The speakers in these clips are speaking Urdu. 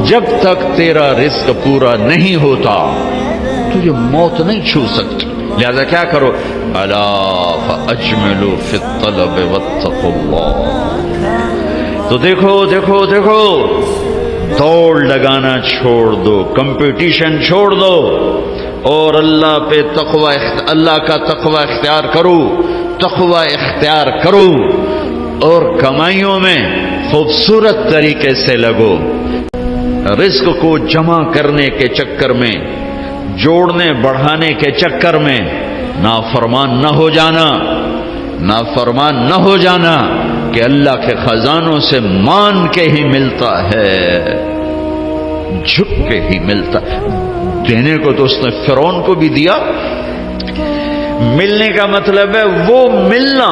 جب تک تیرا رزق پورا نہیں ہوتا تجھے موت نہیں چھو سکتی. لہذا کیا کرو؟ الا فاجملوا فی الطلب واتقوا اللہ. تو دیکھو دیکھو دیکھو، دوڑ لگانا چھوڑ دو، کمپٹیشن چھوڑ دو، اور اللہ پہ تقوی، اللہ کا تقوی اختیار کرو، تقوی اختیار کرو، اور کمائیوں میں خوبصورت طریقے سے لگو. رزق کو جمع کرنے کے چکر میں، جوڑنے بڑھانے کے چکر میں نافرمان نہ ہو جانا، نافرمان نہ ہو جانا کہ اللہ کے خزانوں سے مان کے ہی ملتا ہے، جھک کے ہی ملتا. دینے کو تو اس نے فرعون کو بھی دیا. ملنے کا مطلب ہے وہ ملنا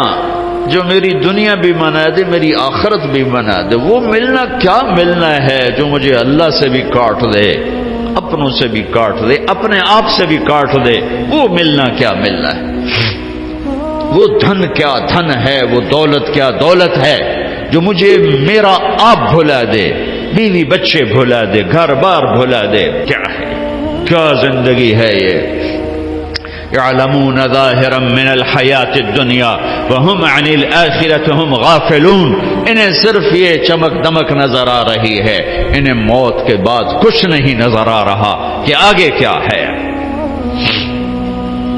جو میری دنیا بھی بنا دے، میری آخرت بھی بنا دے. وہ ملنا کیا ملنا ہے جو مجھے اللہ سے بھی کاٹ دے، اپنوں سے بھی کاٹ دے، اپنے آپ سے بھی کاٹ دے. وہ ملنا کیا ملنا ہے؟ وہ دھن کیا دھن ہے، وہ دولت کیا دولت ہے جو مجھے میرا آپ بھلا دے، بیوی بچے بھلا دے، گھر بار بھلا دے. کیا ہے، کیا زندگی ہے یہ؟ يعلمون ظاهرا من الحیات الدنیا وهم عن الآخرة هم غافلون. انہیں صرف یہ چمک دمک نظر آ رہی ہے، انہیں موت کے بعد کچھ نہیں نظر آ رہا کہ آگے کیا ہے.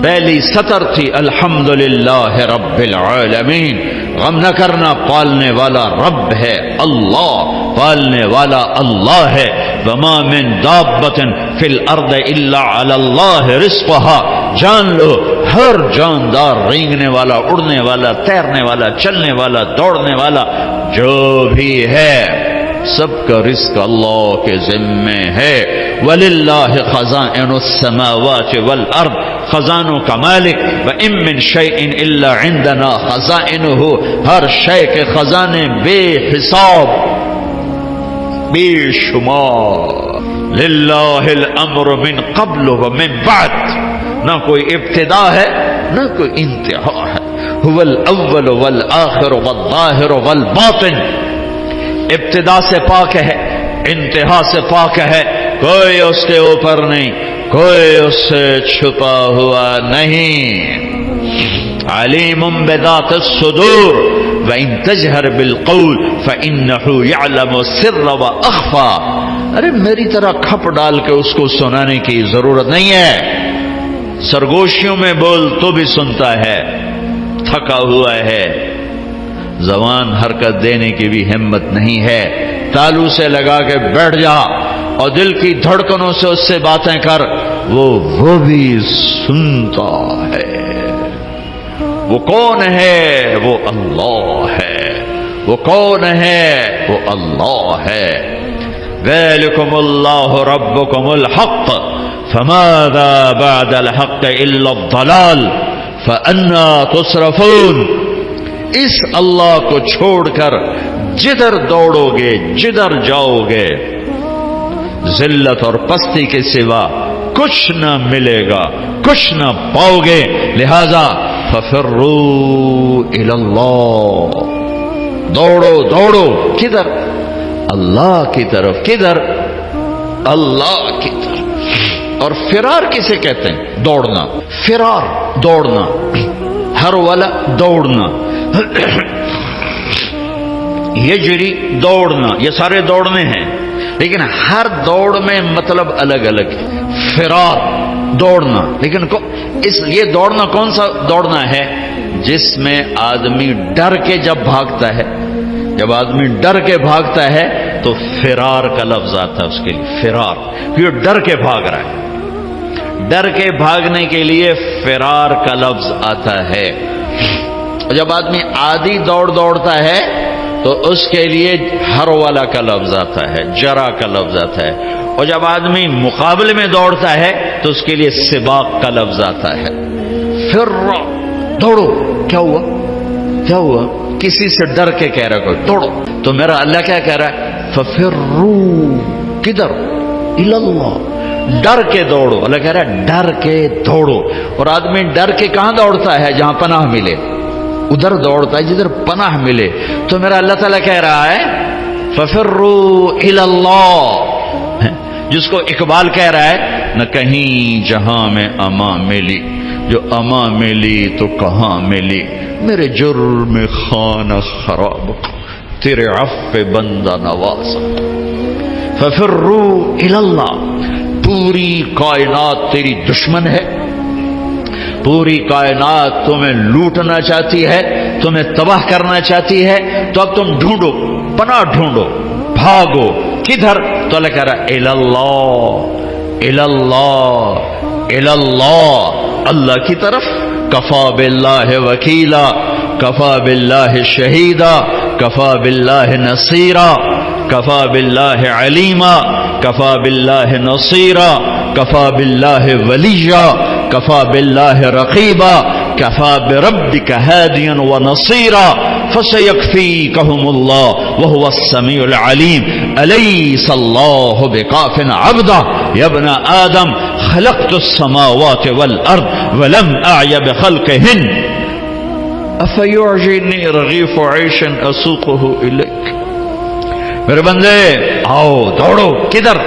پہلی سطر تھی الحمدللہ رب العالمین. غم نہ کرنا، پالنے والا رب ہے اللہ، پالنے والا اللہ ہے. وما من دابۃ فی الارض الا علی اللہ رزقها. جان لو ہر جاندار، رینگنے والا، اڑنے والا، تیرنے والا، چلنے والا، دوڑنے والا جو بھی ہے، سب کا رزق اللہ کے ذمے ہے. وَلِلَّهِ خَزَائِنُ السَّمَاوَاتِ وَالْأَرْضِ. خزانوں کا مالک. وَإِن مِّن شَيْءٍ إِلَّا عِندَنَا خَزَائِنُهُ. ہر شے کے خزانے بے حساب، بے شمار. لِلَّهِ الْأَمْرُ مِن قَبْلُ وَمِن بَعْدُ. نہ کوئی ابتدا ہے نہ کوئی انتہا ہے. هُوَ الْأَوَّلُ وَالْآخِرُ وَالظَّاهِرُ وَالْبَاطِنُ. ابتدا سے پاک ہے، انتہا سے پاک ہے، کوئی اس کے اوپر نہیں، کوئی اس سے چھپا ہوا نہیں. علیم بذات الصدور وَإِن تَجْهَرْ بِالْقَوْلِ فَإِنَّهُ يَعْلَمُ السِّرَّ وَأَخْفَى. ارے میری طرح کھپ ڈال کے اس کو سنانے کی ضرورت نہیں ہے. سرگوشیوں میں بول تو بھی سنتا ہے، تھکا ہوا ہے، زبان حرکت دینے کی بھی ہمت نہیں ہے. تالو سے لگا کے بیٹھ جا اور دل کی دھڑکنوں سے اس سے باتیں کر، وہ بھی سنتا ہے. وہ کون ہے؟ وہ اللہ ہے. وہ کون ہے؟ وہ اللہ ہے. ذالکم اللہ ربکم الحق فماذا بعد الحق الا الضلال فأنا تصرفون. اس اللہ کو چھوڑ کر جدھر دوڑو گے، جدھر جاؤ گے، ذلت اور پستی کے سوا کچھ نہ ملے گا، کچھ نہ پاؤ گے. لہذا ففروا الی اللہ. دوڑو دوڑو کدھر؟ اللہ کی طرف. کدھر؟ اللہ کی طرف. اور فرار کسے کہتے ہیں؟ دوڑنا. فرار دوڑنا، ہر والا دوڑنا، یجری دوڑنا، یہ سارے دوڑنے ہیں، لیکن ہر دوڑ میں مطلب الگ الگ ہے. فرار دوڑنا، لیکن یہ دوڑنا کون سا دوڑنا ہے؟ جس میں آدمی ڈر کے جب بھاگتا ہے، جب آدمی ڈر کے بھاگتا ہے تو فرار کا لفظ آتا ہے اس کے لیے. فرار، یہ ڈر کے بھاگ رہا ہے. ڈر کے بھاگنے کے لیے فرار کا لفظ آتا ہے. جب آدمی عادی دوڑتا ہے تو اس کے لیے ہر والا کا لفظ آتا ہے، جرا کا لفظ آتا ہے. اور جب آدمی مقابلے میں دوڑتا ہے تو اس کے لیے سباق کا لفظ آتا ہے. پھر دوڑو. کیا ہوا؟ کیا ہوا؟ کسی سے ڈر کے کہہ رہا کوئی دوڑو. تو میرا اللہ کیا کہہ رہا ہے؟ ففروا. کدھر؟ الی اللہ. ڈر کے دوڑو. اللہ کہہ رہا ہے ڈر کے دوڑو. اور آدمی ڈر کے کہاں دوڑتا ہے؟ جہاں پناہ ملے، ادھر دوڑتا ہے جدھر پناہ ملے. تو میرا اللہ تعالیٰ کہہ رہا ہے ففروا الی اللہ. جس کو اقبال کہہ رہا ہے نہ کہیں جہاں میں امان ملی، جو امان ملی تو کہاں ملی، میرے جرم خانہ خراب تیرے عفو بندہ نوازا، ففروا الی اللہ۔ پوری کائنات تیری دشمن ہے، پوری کائنات تمہیں لوٹنا چاہتی ہے، تمہیں تباہ کرنا چاہتی ہے، تو اب تم ڈھونڈو، پناہ ڈھونڈو، بھاگو۔ کدھر؟ تو اللہ کہہ رہا ہے الی اللہ، الی اللہ، الی اللہ، اللہ کی طرف۔ کفا باللہ وکیلا، کفا باللہ شہیدا، کفا باللہ نصیرا، کفا باللہ علیما، کفا باللہ نصیرا، کفا باللہ ولیا، کفا باللہ رقیبا، کفا بربک ہادیا ونصیرا، فسیکفیکہم اللہ وہو السمیع العلیم، الیس اللہ بکاف عبدہ یا ابن آدم خلقت السماوات والارض ولم اعی بخلقہن افیعجبنی رغیف عیش اسوقہ الیک۔ میرے بندے آؤ، دوڑو۔ کدھر؟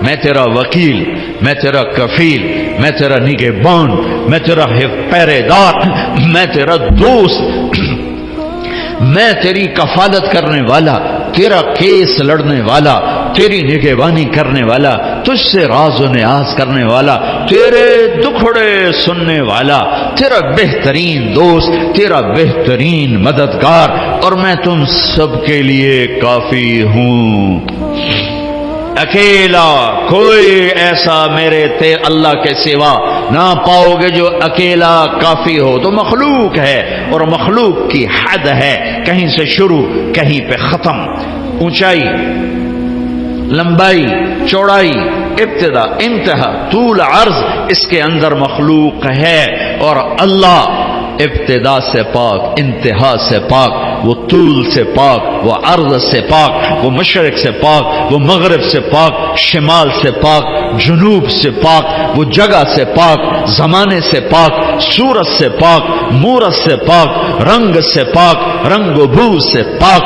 میں تیرا وکیل، میں تیرا کفیل، میں تیرا نگہبان، میں تیرا پہرے دار، میں تیرا دوست، میں تیری کفالت کرنے والا، تیرا کیس لڑنے والا، تیری نگہبانی کرنے والا، تجھ سے راز و نیاز کرنے والا، تیرے دکھڑے سننے والا، تیرا بہترین دوست، تیرا بہترین مددگار، اور میں تم سب کے لیے کافی ہوں۔ اکیلا کوئی ایسا میرے اللہ کے سوا نہ پاؤ گے جو اکیلا کافی ہو۔ تو مخلوق ہے، اور مخلوق کی حد ہے، کہیں سے شروع کہیں پہ ختم، اونچائی، لمبائی، چوڑائی، ابتدا، انتہا، طول، عرض، اس کے اندر مخلوق ہے۔ اور اللہ ابتدا سے پاک، انتہا سے پاک، وہ طول سے پاک، وہ عرض سے پاک، وہ مشرق سے پاک، وہ مغرب سے پاک، شمال سے پاک، جنوب سے پاک، وہ جگہ سے پاک، زمانے سے پاک، صورت سے پاک، مورت سے پاک، رنگ سے پاک، رنگ و بو سے پاک،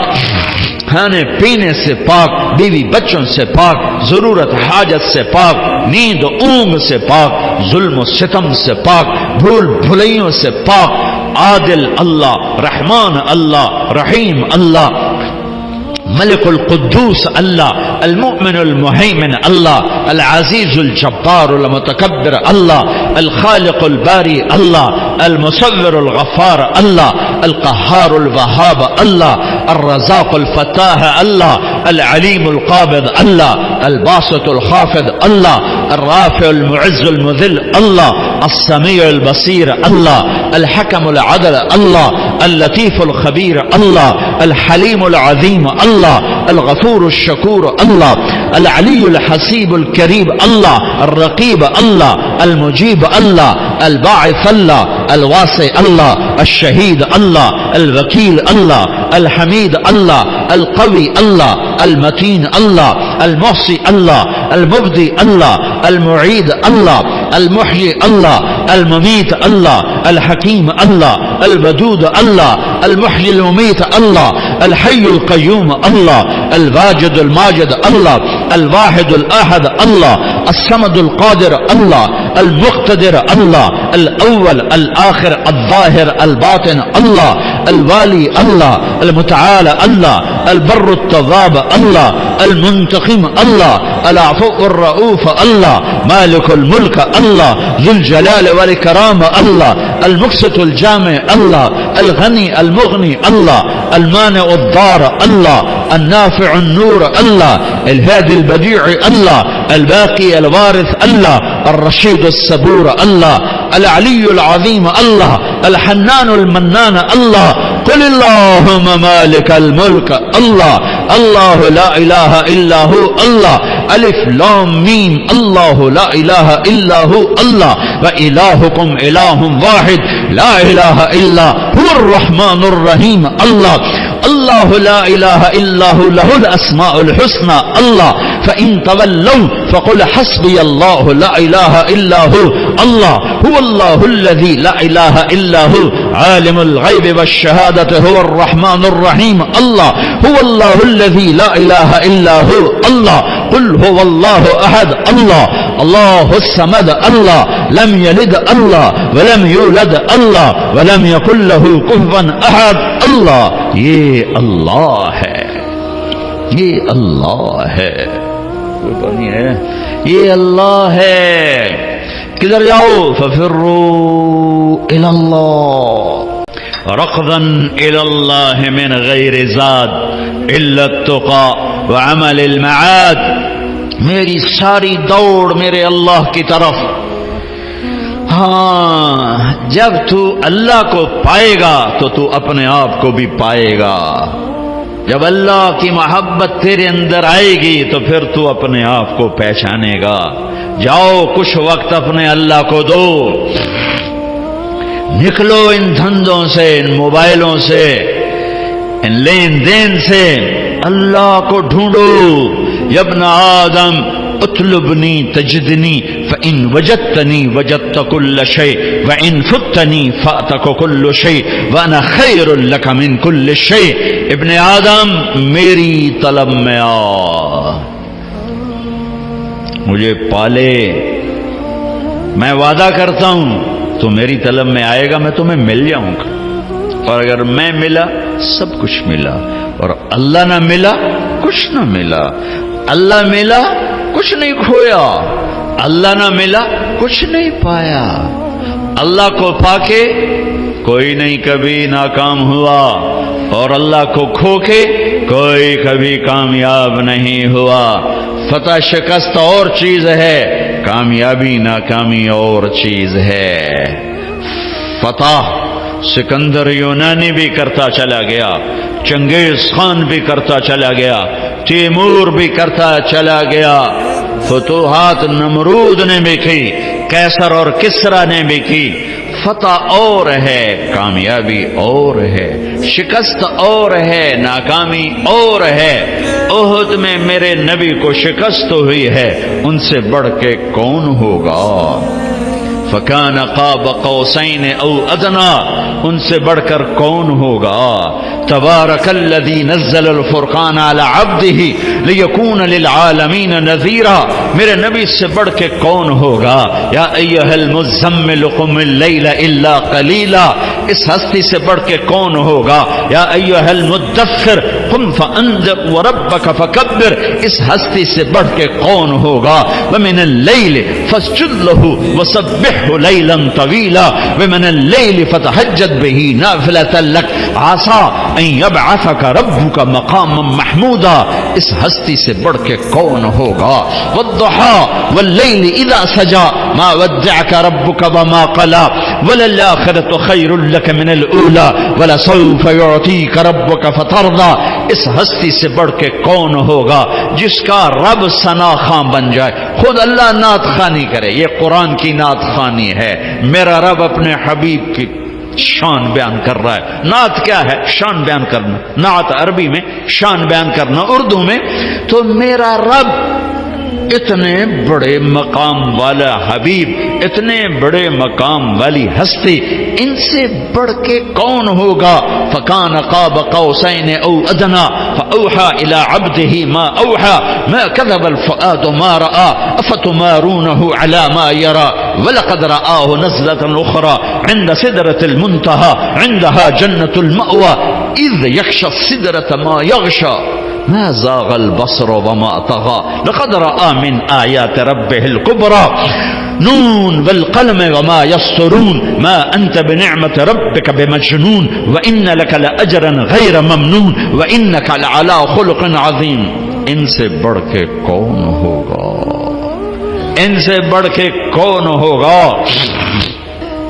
کھانے پینے سے پاک، بیوی بچوں سے پاک، ضرورت حاجت سے پاک، نیند و اونگ سے پاک، ظلم و ستم سے پاک، بھول بھلائیوں سے پاک، عادل اللہ، رحمان اللہ، رحیم اللہ، ملک القدوس اللہ، المؤمن المہیمن اللہ، العزیز الجبار المتکبر اللہ، الخالق الباری اللہ، المصور الغفار اللہ، القہار الوہاب اللہ، الرزاق الفتاح اللہ، العلیم القابض اللہ، الباسط الخافض اللہ، الرافع المعز المذل اللہ، السمیع البصیر اللہ، الحکم العدل اللہ، اللطیف الخبیر اللہ، الحلیم العظیم اللہ، الغفور الشکور اللہ، العلی الحسیب الکریم اللہ، الرقیب اللہ، المجیب اللہ، الباعث اللہ، الواسع اللہ، الشہید اللہ، الوکیل اللہ، الحمید اللہ، القوی اللہ، المتین اللہ، المحصی اللہ، المبدی اللہ، المعید اللہ، المحیی اللہ، الممیت اللہ، الحکیم اللہ، الودود اللہ، المحیی الممیت اللہ، الحی القیوم اللہ، الواجد الماجد اللہ، الواحد الاحد اللہ، الصمد القادر اللہ، المقتدر اللہ، الاول الآخر الظاہر الباطن اللہ، الوالی اللہ، المتعال اللہ، البر التواب اللہ، المنتقم اللہ، العفو الرؤوف اللہ، مالک الملک اللہ، ذو الجلال والاکرام اللہ، المقسط الجامع اللہ، الغنی المغنی اللہ، المانع الضار اللہ، النافع النور اللہ، الهادي البديع الله، الباقي الوارث الله، الرشيد الصبور الله، العلي العظيم الله، الحنان المنان الله، قل اللهم مالك الملك الله، الله لا إله إلا هو الله، ألف لام ميم، الله لا إله إلا هو الله، وإلهكم إله واحد لا إله إلا هو الرحمن الرحيم الله، اللہ اللہ لا الہ الا هو لہ الاسماء الحسنى اللہ فإن تولوا فقل حسبی اللہ لا الہ الا هو اللہ هو اللہ الذی لا الہ الا هو عالم الغیب والشہادة هو الرحمن الرحیم اللہ هو اللہ الذی لا الہ الا هو اللہ قل هو اللہ احد اللہ اللہ الصمد اللہ لم یلد اللہ ولم یولد اللہ ولم یکن لہ کفوا احد اللہ یہ اللہ ہے یہ اللہ ہے یہ اللہ ہے کدھر جاؤ ففروا الی اللہ ركضا إلى الله من غير زاد إلا التقى وعمل المعاد میری ساری دوڑ میرے اللہ کی طرف ہاں جب تو اللہ کو پائے گا تو تو اپنے آپ کو بھی پائے گا جب اللہ کی محبت تیرے اندر آئے گی تو پھر تو اپنے آپ کو پہچانے گا جاؤ کچھ وقت اپنے اللہ کو دو نکلو ان دھندوں سے ان موبائلوں سے ان لین دین سے اللہ کو ڈھونڈو یا ابن آدم اطلبنی تجدنی فإن وجدتنی وجدت كل شيء وإن فتنی فأتک كل شيء وأنا خیر لک من كل شيء ابن آدم میری طلب میں آ مجھے پالے میں وعدہ کرتا ہوں تو میری طلب میں آئے گا میں تمہیں مل جاؤں گا اور اگر میں ملا سب کچھ ملا اور اللہ نہ ملا کچھ نہ ملا اللہ ملا کچھ نہیں کھویا اللہ نہ ملا کچھ نہیں پایا اللہ کو پا کے کوئی نہیں کبھی ناکام ہوا اور اللہ کو کھو کے کوئی کبھی کامیاب نہیں ہوا فتح شکست اور چیز ہے کامیابی ناکامی اور چیز ہے فتح سکندر یونانی بھی کرتا چلا گیا چنگیز خان بھی کرتا چلا گیا تیمور بھی کرتا چلا گیا فتوحات نمرود نے بھی کی کیسر اور کسرا نے بھی کی فتح اور ہے کامیابی اور ہے شکست اور ہے ناکامی اور ہے احد میں میرے نبی کو شکست ہوئی ہے ان سے بڑھ کے کون ہوگا فکان قاب قوسین او ادنا ان سے بڑھ کر کون ہوگا تبارک الذی نزل الفرقان علی عبدہ لیکون للعالمین نذیرا میرے نبی سے بڑھ کے کون ہوگا یا ایھا المزمل قم اللیل الا قلیلا اس ہستی سے بڑھ کے کون ہوگا یا ایھا المدثر قم فانذر وربک فکبر اس ہستی سے بڑھ کے کون ہوگا ومن اللیل فاسجد لہ وسبحہ لیلا طویلا ومن اللیل فتہجد بہ نافلۃ لک عسى ان یبعثک ربک مقاما محمودا اس ہستی سے بڑھ کے کون ہوگا والضحى واللیل اذا سجى ما ودعک ربک وما قلى وللآخرۃ خیر لک من الاولی ولسوف یعطیک ربک فترضى اس ہستی سے بڑھ کے کون ہوگا جس کا رب ثنا خواں بن جائے خود اللہ نعت خوانی کرے یہ قرآن کی نعت خوانی ہے میرا رب اپنے حبیب کی شان بیان کر رہا ہے نعت کیا ہے شان بیان کرنا نعت عربی میں شان بیان کرنا اردو میں تو میرا رب اتنے بڑے مقام والا حبیب اتنے بڑے مقام والی ہستی ان سے بڑھ کے کون ہوگا فکان قاب قوسین او ادنا فاوحى الى عبده ما اوحى ما كذب الفؤاد ما راى افتمارونه على ما يرى ولقد رآه نزلة اخرى عند سدرة المنتهى عندها جنة المأوى اذ يغشى السدرة ما يغشى ما زاغ البصر وما طغى لقد رأى من آيات ربه الكبرى نون والقلم وما يسطرون ما أنت بنعمة ربك بمجنون وإن لك لأجرا غير ممنون وإنك لعلى خلق عظيم ان سے بڑھ کے کون ہوگا ان سے بڑھ کے کون ہوگا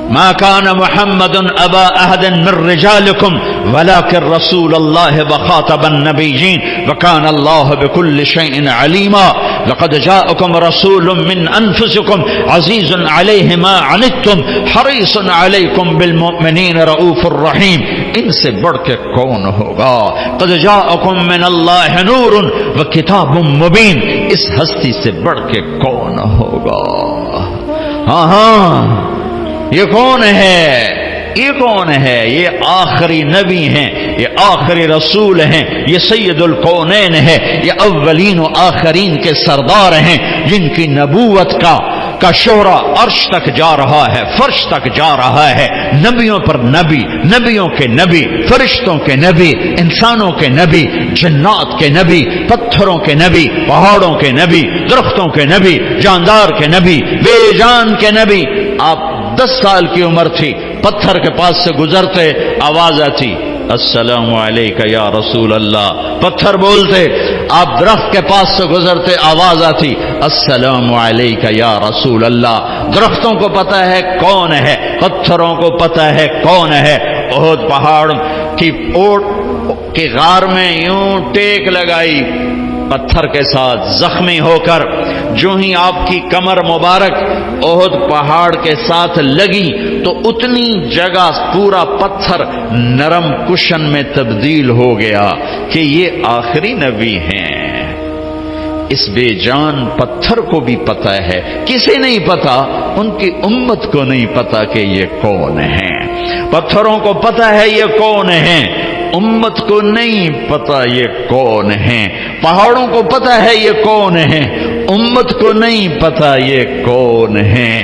ما كان محمد أبا أحد من رجالكم ولكن رسول الله وخاتم النبيين وكان الله بكل شيء عليما لقد جاءكم رسول من أنفسكم عزيز عليه ما عنتم حريص عليكم بالمؤمنين رؤوف رحيم ان سے بڑھ کے کون ہوگا؟ قد جاءکم من اللہ نور و کتاب مبین، اس ہستی سے بڑھ کے کون ہوگا؟ ہاں یہ کون ہے؟ یہ کون ہے؟ یہ آخری نبی ہیں، یہ آخری رسول ہیں، یہ سید الکونین ہے، یہ اولین و آخرین کے سردار ہیں، جن کی نبوت کا شہرہ عرش تک جا رہا ہے، فرش تک جا رہا ہے۔ نبیوں پر نبی، نبیوں کے نبی، فرشتوں کے نبی، انسانوں کے نبی، جنات کے نبی، پتھروں کے نبی، پہاڑوں کے نبی، درختوں کے نبی، جاندار کے نبی، بے جان کے نبی۔ آپ 10 سال کی عمر تھی، پتھر کے پاس سے گزرتے آواز آتی السلام علیکہ یا رسول اللہ، پتھر بولتے۔ آپ درخت کے پاس سے گزرتے آواز آتی السلام علیکہ یا رسول اللہ۔ درختوں کو پتہ ہے کون ہے، پتھروں کو پتہ ہے کون ہے۔ احد پہاڑ کی اوٹ کی غار میں یوں ٹیک لگائی پتھر کے ساتھ، زخمی ہو کر جو ہی آپ کی کمر مبارک احد پہاڑ کے ساتھ لگی تو اتنی جگہ پورا پتھر نرم کشن میں تبدیل ہو گیا کہ یہ آخری نبی ہیں۔ اس بے جان پتھر کو بھی پتہ ہے، کسے نہیں پتا؟ ان کی امت کو نہیں پتا کہ یہ کون ہیں۔ پتھروں کو پتا ہے یہ کون ہیں، امت کو نہیں پتا یہ کون ہیں۔ پہاڑوں کو پتا ہے یہ کون ہیں، امت کو نہیں پتا یہ کون ہیں۔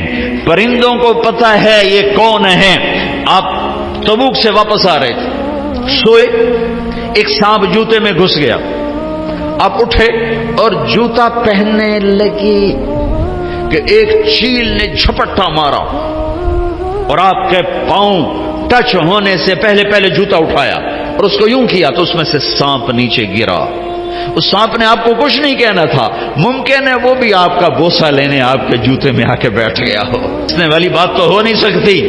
پرندوں کو پتا ہے یہ کون ہیں۔ آپ تبوک سے واپس آ رہے تھے، سوئے، ایک سانپ جوتے میں گھس گیا، آپ اٹھے اور جوتا پہننے لگے کہ ایک چیل نے جھپٹا مارا اور آپ کے پاؤں ٹچ ہونے سے پہلے جوتا اٹھایا اور اس کو یوں کیا تو اس میں سے سانپ نیچے گرا۔ اس سانپ نے آپ کو کچھ نہیں کہنا تھا، ممکن ہے وہ بھی آپ کا بوسہ لینے آپ کے جوتے میں آ کے بیٹھ گیا ہو۔ اس نے والی بات تو ہو نہیں سکتی،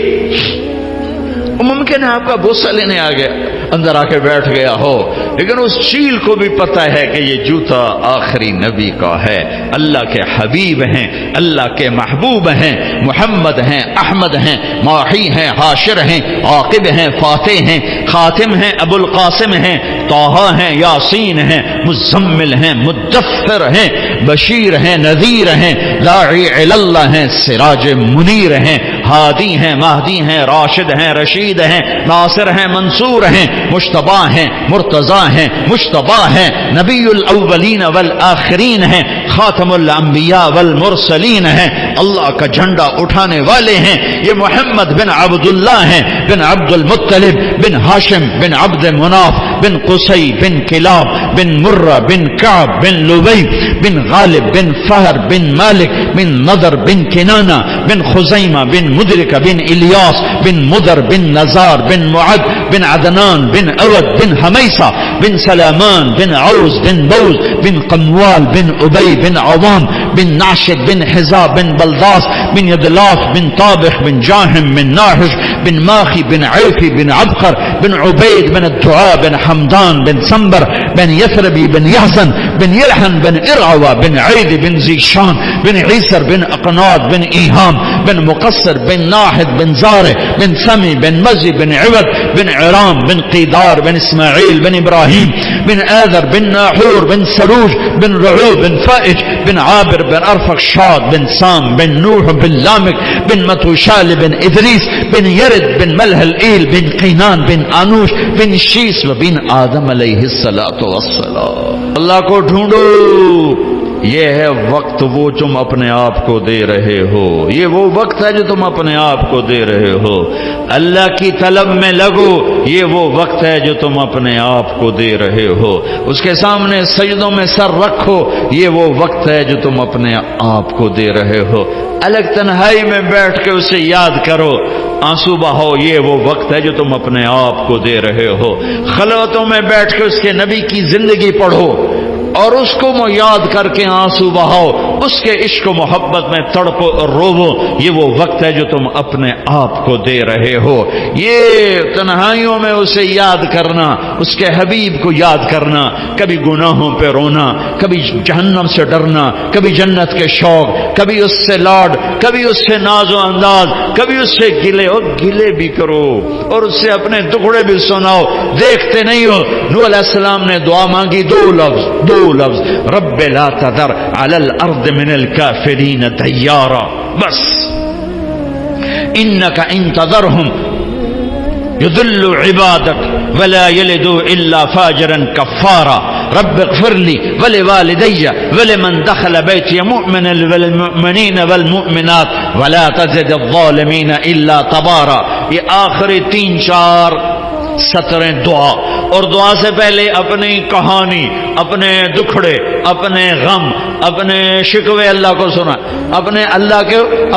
ممکن ہے آپ کا بوسہ لینے آ گیا، اندر آ کے بیٹھ گیا ہو، لیکن اس چیل کو بھی پتا ہے کہ یہ جوتا آخری نبی کا ہے۔ اللہ کے حبیب ہیں، اللہ کے محبوب ہیں، محمد ہیں، احمد ہیں، ماحی ہیں، حاشر ہیں، عاقب ہیں، فاتح ہیں، خاتم ہیں، ابو القاسم ہیں، طٰہٰ ہیں، یاسین ہیں، مزمل ہیں، مدثر ہیں، بشیر ہیں، نذیر ہیں، داعی الی اللہ ہیں، سراج منیر ہیں، ہادی ہیں، مہدی ہیں، راشد ہیں، رشید ہیں، ناصر ہیں، منصور ہیں، مجتبی ہیں، مرتضی ہیں، مجتبی ہیں، نبی الاولین والآخرین ہیں، خاتم الانبیاء والمرسلین ہیں، اللہ کا جھنڈا اٹھانے والے ہیں۔ یہ محمد بن عبداللہ ہیں، بن عبد المطلب، بن ہاشم، بن عبد مناف، بن قصی، بن کلاب، بن مرہ، بن کعب، بن لبی، بن غالب، بن فہر، بن مالک، بن نضر، بن کنانہ، بن خزیمہ، بن مدرکہ، بن الیاس، بن مدر، بن نزار، بن معد، بن عدنان، بن اود، بن حمیسہ، بن سلامان، بن عوز، بن بوز، بن قموال، بن ابی، بن عوام، بن ناشد، بن حزاب، بن بلداس، بن یدلاف، بن طابخ، بن جاہم، بن ناحش، بن ماخی، بن عیفی، بن عبقر، بن عبید، بن الدعاء، بن حمدان، بن سنبر، بن یثربی، بن یحزن، بن یلحن، بن ارعوى، بن عید، بن زیشان، بن عیسر، بن اقناد، بن ایہام، بن مقصر، بن ناحد، بن زارع، بن سمی، بن مزی، بن عوض، بن عرام، بن قیدار، بن اسماعیل، بن ابراہیم، بن آذر، بن ناحور، بن سروج، بن رعوب، بن فائج، بن عابر، بن ارفخشاد، بن سام، بن نوح، بن لامک، بن متوشال، بن ادریس، بن یرد، بن ملح الایل، بن قینان، بن آنوش، بن شیس و بن آدم علیہ السلام۔ اللہ کو ڈھونڈو، یہ ہے وقت وہ تم اپنے آپ کو دے رہے ہو، یہ وہ وقت ہے جو تم اپنے آپ کو دے رہے ہو۔ اللہ کی طلب میں لگو، یہ وہ وقت ہے جو تم اپنے آپ کو دے رہے ہو۔ اس کے سامنے سجدوں میں سر رکھو، یہ وہ وقت ہے جو تم اپنے آپ کو دے رہے ہو۔ الگ تنہائی میں بیٹھ کے اسے یاد کرو، آنسو بہاؤ، یہ وہ وقت ہے جو تم اپنے آپ کو دے رہے ہو۔ خلوتوں میں بیٹھ کے اس کے نبی کی زندگی پڑھو، اور اس کو یاد کر کے آنسو بہاؤ، اس کے عشق و محبت میں تڑپو اور روو، یہ وہ وقت ہے جو تم اپنے آپ کو دے رہے ہو۔ یہ تنہائیوں میں اسے یاد کرنا، اس کے حبیب کو یاد کرنا، کبھی گناہوں پہ رونا، کبھی جہنم سے ڈرنا، کبھی جنت کے شوق، کبھی اس سے لاڈ، کبھی اس سے ناز و انداز، کبھی اس سے گلے، اور گلے بھی کرو اور اس سے اپنے دکھڑے بھی سناؤ۔ دیکھتے نہیں ہو نوح علیہ السلام نے دعا مانگی، دو لفظ، رب لا تذر علی الارض من الکافرین دیارا، بس انک ان تذرہم یضل عبادک ولا یلدوا الا فاجرا کفارا رب اغفر لی ولوالدی ولمن دخل بیتی مؤمنا والمؤمنین والمؤمنات ولا تزد الظالمین الا تبارا۔ یہ آخری 3-4 سطریں دعا، اور دعا سے پہلے اپنی کہانی، اپنے دکھڑے، اپنے غم، اپنے شکوے اللہ کو سنا،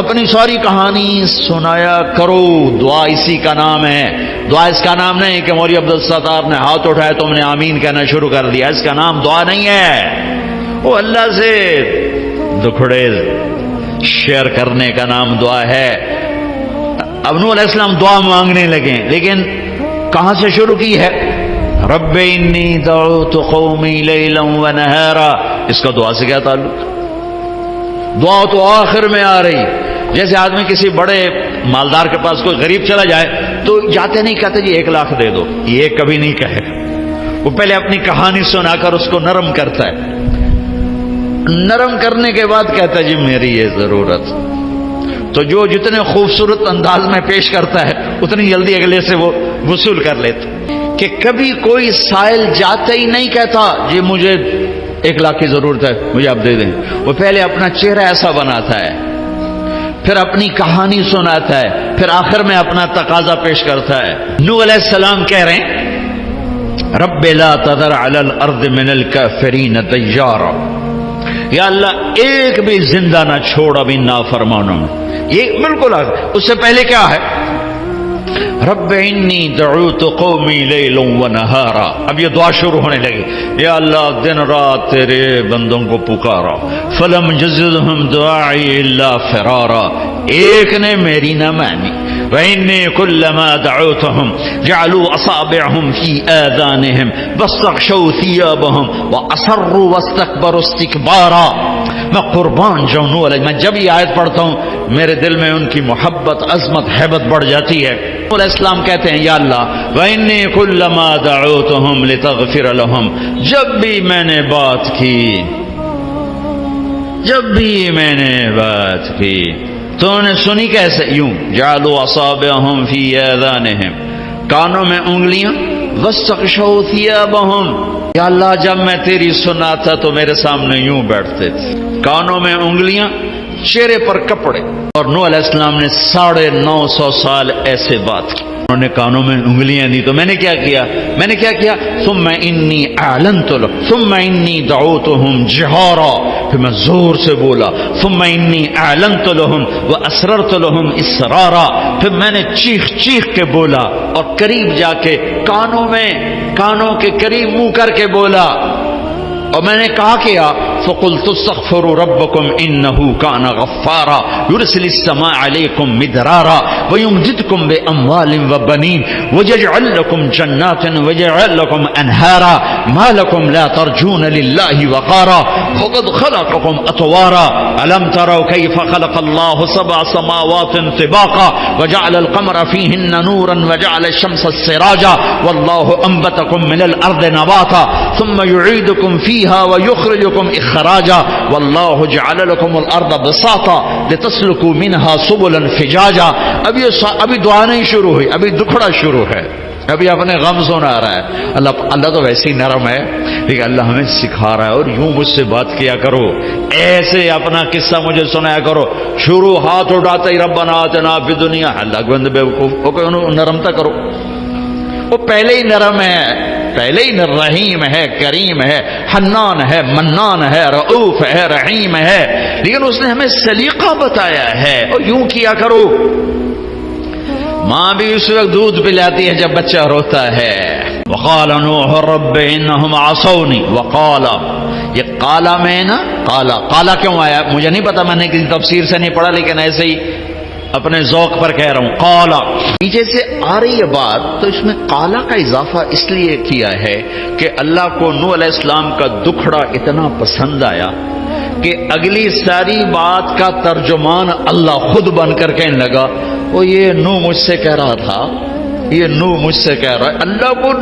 اپنی ساری کہانی سنایا کرو۔ دعا اسی کا نام ہے۔ دعا اس کا نام نہیں کہ مولوی عبدالستار نے ہاتھ اٹھایا تم نے آمین کہنا شروع کر دیا، اس کا نام دعا نہیں ہے۔ وہ اللہ سے دکھڑے شیئر کرنے کا نام دعا ہے۔ اب نوح علیہ السلام دعا مانگنے لگے، لیکن کہاں سے شروع کی ہے؟ رب انی دعوت قومی لیلا ونہارا۔ اس کا دعا سے کیا تعلق؟ دعا تو آخر میں آ رہی۔ جیسے آدمی کسی بڑے مالدار کے پاس کوئی غریب چلا جائے تو جاتے نہیں کہتے جی 1 لاکھ دے دو، یہ کبھی نہیں کہے، وہ پہلے اپنی کہانی سنا کر اس کو نرم کرتا ہے، نرم کرنے کے بعد کہتا ہے جی میری یہ ضرورت۔ تو جو جتنے خوبصورت انداز میں پیش کرتا ہے اتنی جلدی اگلے سے وہ وصول کر لیتا، کہ کبھی کوئی سائل جاتے ہی نہیں کہتا جی مجھے 1 لاکھ کی ضرورت ہے مجھے آپ دے دیں، وہ پہلے اپنا چہرہ ایسا بناتا ہے، پھر اپنی کہانی سناتا ہے، پھر آخر میں اپنا تقاضا پیش کرتا ہے۔ نوح علیہ السلام کہہ رہے ہیں رب لا تذر علی الارض من الکافرین دیارا، یا اللہ ایک بھی زندہ نہ چھوڑ ابھی نافرمانوں میں۔ یہ بالکل اس سے پہلے کیا ہے؟ رب انی دعوت قومی لیلا ونہارا۔ اب یہ دعا شروع ہونے لگی، یا اللہ دن رات تیرے بندوں کو پکارا، فلم یزدہم دعائی الا فرارا، ایک نے میری نہ مانی، وإني كلما دعوتهم جعلوا أصابعهم في آذانهم واستغشوا ثيابهم وأصروا واستكبروا استكبارا۔ میں قربان جاؤں نوح علیہ، میں جب یہ آیت پڑھتا ہوں میرے دل میں ان کی محبت، عظمت، ہیبت بڑھ جاتی ہے۔ نوح علیہ السلام کہتے ہیں یا اللہ وإني كلما دعوتهم لتغفر لهم، جب بھی میں نے بات کی تو انہیں سنی کیسے؟ یوں جعلوا اصابعهم فی آذانهم، کانوں میں انگلیاں، واستغشوا ثیابهم، یا اللہ جب میں تیری سناتا تو میرے سامنے یوں بیٹھتے تھے، کانوں میں انگلیاں، چہرے پر کپڑے۔ اور نوح علیہ السلام نے 950 سال ایسے بات کی، انہوں نے کانوں میں انگلیاں دی، تو میں نے کیا کیا؟ ثم انی اعلنت لهم ثم انی دعوتهم جہارا، پھر میں زور سے بولا، ثم انی اعلنت لهم واسررت لهم اسرارا، پھر میں نے چیخ کے بولا اور قریب جا کے کانوں کے قریب منہ کر کے بولا، اور میں نے کہا کیا؟ فقلت استغفروا ربکم انه کان غفارا یرسل السماء علیکم مدرارا ویمددکم باموال وبنین ویجعل لکم جنات ویجعل لکم انہارا ما لکم لا ترجون للہ وقارا وقد خلقکم اطوارا الم تروا کیف خلق اللہ 7 سماوات طباقا وجعل القمر فیہن نورا وجعل الشمس سراجا واللہ انبتکم من الارض نباتا ثم یعیدکم فیہا ویخرجکم اخراجا واللہ جعل لکم الارض بساطا لتسلکوا منہا سبلا فجاجا۔ ابھی دعا نہیں شروع ہوئی، ابھی دکھڑا شروع ہے، ابھی اپنے غم سنا رہا ہے۔ اللہ تو ویسے ہی نرم ہے، لیکن اللہ ہمیں سکھا رہا ہے، اور یوں مجھ سے بات کیا کرو، ایسے اپنا قصہ مجھے سنایا کرو، شروع ہاتھ اٹھاتے ہی ربنا آتنا فی الدنیا، اللہ کے بندے بیوقوف، نرمتا کرو، وہ پہلے ہی نرم ہے، پہلے ہی رحیم ہے، کریم ہے، حنان ہے، منان ہے، رؤوف ہے، رحیم ہے، لیکن اس نے ہمیں سلیقہ بتایا ہے، اور یوں کیا کرو۔ ماں بھی اس وقت دودھ پلاتی ہے جب بچہ روتا ہے۔ وقال نوح رب انہم عصونی، وقال یہ قالا میں نا، قالا کیوں آیا مجھے نہیں پتا، میں نے کسی تفسیر سے نہیں پڑھا، لیکن ایسے ہی اپنے ذوق پر کہہ رہا ہوں قالا پیچھے سے آ رہی ہے بات، تو اس میں قالا کا اضافہ اس لیے کیا ہے کہ اللہ کو نوح علیہ السلام کا دکھڑا اتنا پسند آیا کہ اگلی ساری بات کا ترجمان اللہ خود بن کر کہنے لگا وہ یہ نوح مجھ سے کہہ رہا تھا، یہ نوح مجھ سے کہہ رہا ہے، اللہ کو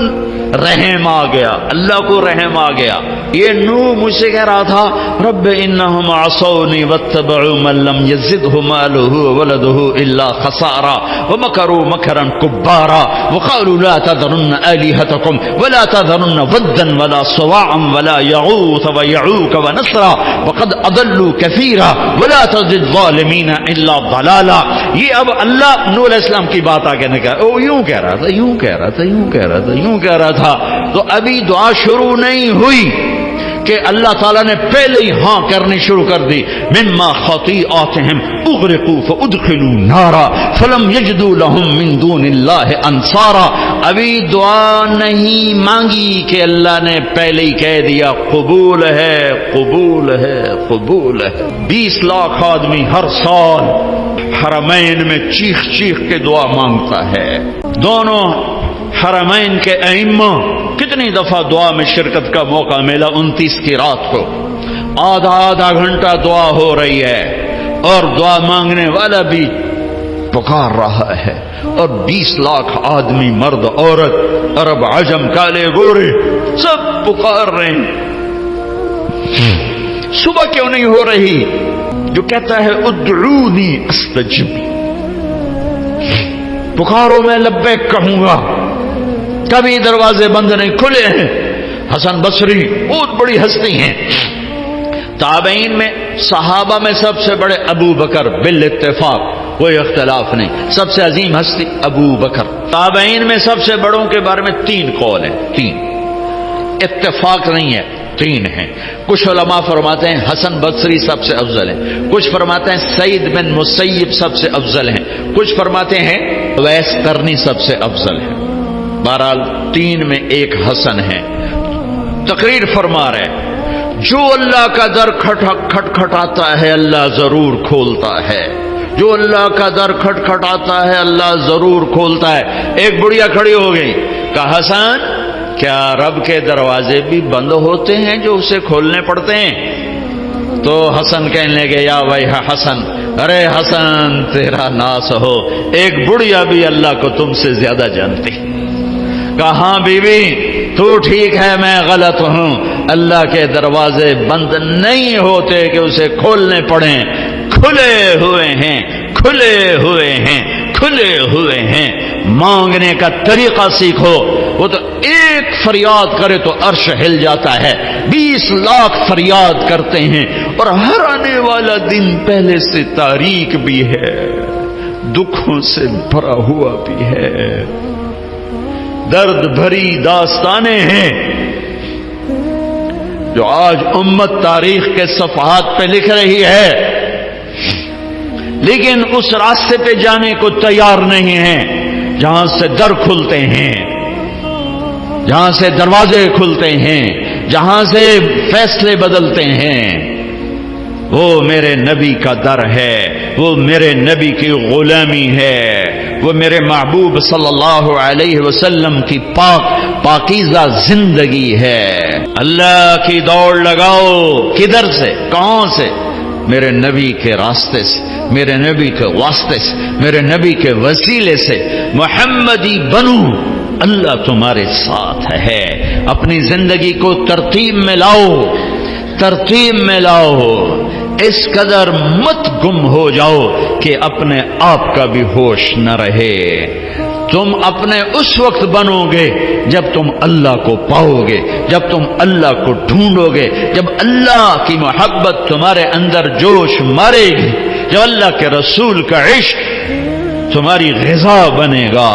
رحم آ گیا، اللہ کو رحم آ گیا، یہ نوح مجھ سے کہہ رہا تھا رب انہم عصونی واتبعوا من لم یزدہ مالہ ولدہ الا خسارا ومکروا مکرا کبارا وقالوا لا تذرن آلہتکم ولا تذرن ودا ولا صواعا ولا یغوث ویعوک ونسرا وقد اضلوا کثیرا ولا تزد الظالمین الا ضلالا۔ یہ اب اللہ نوح علیہ السلام کی بات آگے نے کہا وہ یوں کہہ رہا تھا، یوں کہہ رہا تھا، یوں کہہ رہا تھا، یوں کہہ رہا تھا، تو ابھی دعا شروع نہیں ہوئی کہ اللہ تعالیٰ نے پہلے ہی ہاں کرنی شروع کر دی، مما خطیئاتہم اغرقوا فادخلوا نارا فلم یجدوا لهم من دون اللہ انصارا۔ ابھی دعا نہیں مانگی کہ اللہ نے پہلے ہی کہہ دیا قبول ہے، قبول ہے، قبول ہے۔ 20 لاکھ آدمی ہر سال حرمین میں چیخ چیخ کے دعا مانگتا ہے۔ دونوں حرمین کے ائمہ کتنی دفعہ دعا میں شرکت کا موقع ملا، 29 کی رات کو آدھا گھنٹہ دعا ہو رہی ہے اور دعا مانگنے والا بھی پکار رہا ہے، اور 20 لاکھ آدمی مرد عورت عرب عجم کالے گورے سب پکار رہے ہیں۔ صبح کیوں نہیں ہو رہی؟ جو کہتا ہے ادعونی استجب، پکارو میں لبیک کہوں گا، کبھی دروازے بند نہیں کھلے ہیں۔ حسن بصری بہت بڑی ہستی ہیں، تابعین میں صحابہ میں سب سے بڑے ابو بکر بالاتفاق، کوئی اختلاف نہیں، سب سے عظیم ہستی ابو بکر۔ تابعین میں سب سے بڑوں کے بارے میں 3 قول ہیں، 3 اتفاق نہیں ہے، 3 ہیں۔ کچھ علماء فرماتے ہیں حسن بصری سب سے افضل ہے، کچھ فرماتے ہیں سعید بن مسیب سب سے افضل ہیں، کچھ فرماتے ہیں اویس قرنی سب سے افضل ہے۔ بہرحال 3 میں ایک حسن ہے۔ تقریر فرما رہے جو اللہ کا در کھٹکھٹاتا ہے اللہ ضرور کھولتا ہے، جو اللہ کا در کھٹکھٹاتا ہے اللہ ضرور کھولتا ہے۔ ایک بڑھیا کھڑی ہو گئی، کہا حسن کیا رب کے دروازے بھی بند ہوتے ہیں جو اسے کھولنے پڑتے ہیں؟ تو حسن کہنے لگے یا بھائی حسن، ارے حسن تیرا ناس ہو، ایک بڑھیا بھی اللہ کو تم سے زیادہ جانتی۔ کہاں بی بی تو ٹھیک ہے میں غلط ہوں، اللہ کے دروازے بند نہیں ہوتے کہ اسے کھولنے پڑیں، کھلے ہوئے ہیں، کھلے ہوئے ہیں، کھلے ہوئے ہیں۔ مانگنے کا طریقہ سیکھو، وہ تو ایک فریاد کرے تو عرش ہل جاتا ہے، 20 لاکھ فریاد کرتے ہیں، اور ہر آنے والا دن پہلے سے تاریک بھی ہے، دکھوں سے بھرا ہوا بھی ہے، درد بھری داستانیں ہیں جو آج امت تاریخ کے صفحات پہ لکھ رہی ہے، لیکن اس راستے پہ جانے کو تیار نہیں ہیں جہاں سے در کھلتے ہیں، جہاں سے دروازے کھلتے ہیں، جہاں سے فیصلے بدلتے ہیں۔ وہ میرے نبی کا در ہے، وہ میرے نبی کی غلامی ہے، وہ میرے محبوب صلی اللہ علیہ وسلم کی پاکیزہ زندگی ہے۔ اللہ کی دوڑ لگاؤ، کدھر سے، کہاں سے؟ میرے نبی کے راستے سے، میرے نبی کے واسطے سے، میرے نبی کے وسیلے سے محمدی بنو، اللہ تمہارے ساتھ ہے۔ اپنی زندگی کو ترتیب میں لاؤ، ترتیب میں لاؤ، اس قدر مت گم ہو جاؤ کہ اپنے آپ کا بھی ہوش نہ رہے۔ تم اپنے اس وقت بنو گے جب تم اللہ کو پاؤ گے، جب تم اللہ کو ڈھونڈو گے، جب اللہ کی محبت تمہارے اندر جوش مارے گی، جب اللہ کے رسول کا عشق تمہاری غذا بنے گا،